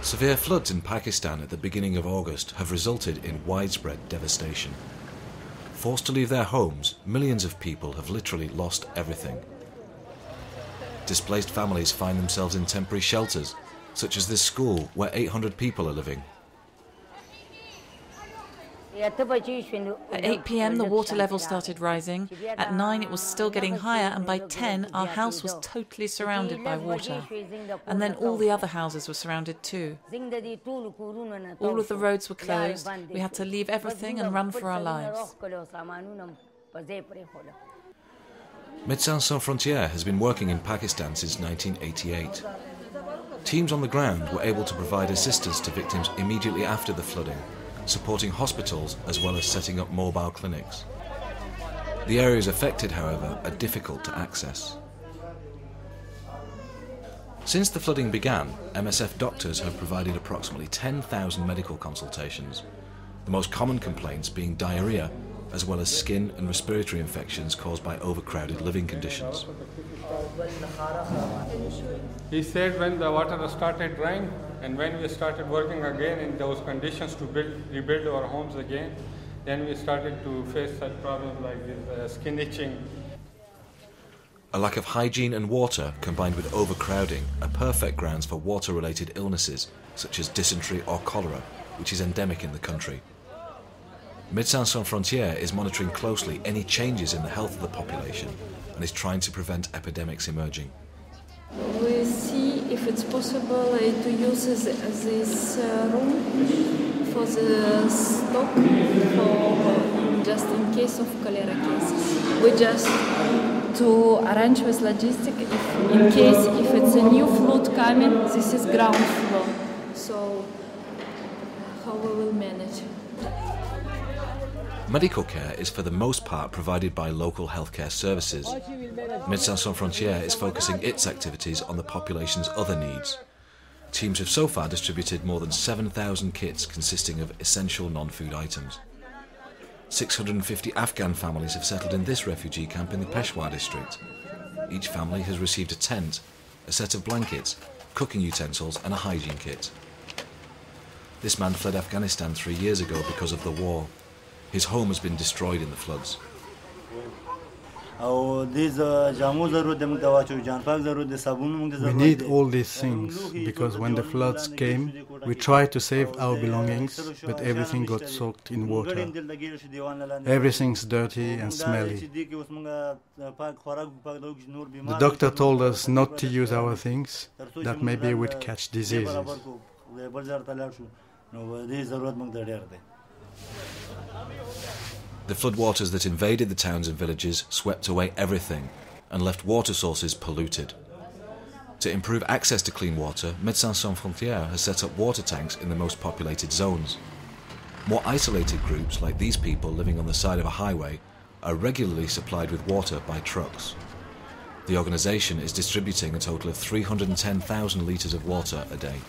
Severe floods in Pakistan at the beginning of August have resulted in widespread devastation. Forced to leave their homes, millions of people have literally lost everything. Displaced families find themselves in temporary shelters, such as this school where 800 people are living. At 8 p.m. the water level started rising, at 9 it was still getting higher, and by 10 our house was totally surrounded by water. And then all the other houses were surrounded too. All of the roads were closed, we had to leave everything and run for our lives. Médecins Sans Frontières has been working in Pakistan since 1988. Teams on the ground were able to provide assistance to victims immediately after the flooding, supporting hospitals as well as setting up mobile clinics. The areas affected, however, are difficult to access. Since the flooding began, MSF doctors have provided approximately 10,000 medical consultations, the most common complaints being diarrhea, as well as skin and respiratory infections caused by overcrowded living conditions. He said when the water started drying and when we started working again in those conditions to rebuild our homes again, then we started to face such problems like this skin itching. A lack of hygiene and water combined with overcrowding are perfect grounds for water-related illnesses such as dysentery or cholera, which is endemic in the country. Médecins Sans Frontières is monitoring closely any changes in the health of the population and is trying to prevent epidemics emerging. We see if it's possible to use this room for the stock for just in case of cholera cases. We just to arrange with logistics in case if it's a new flood coming, this is ground floor. So how we will manage. Medical care is for the most part provided by local healthcare services. Médecins Sans Frontières is focusing its activities on the population's other needs. Teams have so far distributed more than 7,000 kits consisting of essential non-food items. 650 Afghan families have settled in this refugee camp in the Peshawar district. Each family has received a tent, a set of blankets, cooking utensils and a hygiene kit. This man fled Afghanistan 3 years ago because of the war. His home has been destroyed in the floods. We need all these things because when the floods came, we tried to save our belongings, but everything got soaked in water. Everything's dirty and smelly. The doctor told us not to use our things, that maybe we'd catch diseases. The floodwaters that invaded the towns and villages swept away everything and left water sources polluted. To improve access to clean water, Médecins Sans Frontières has set up water tanks in the most populated zones. More isolated groups, like these people living on the side of a highway, are regularly supplied with water by trucks. The organisation is distributing a total of 310,000 litres of water a day.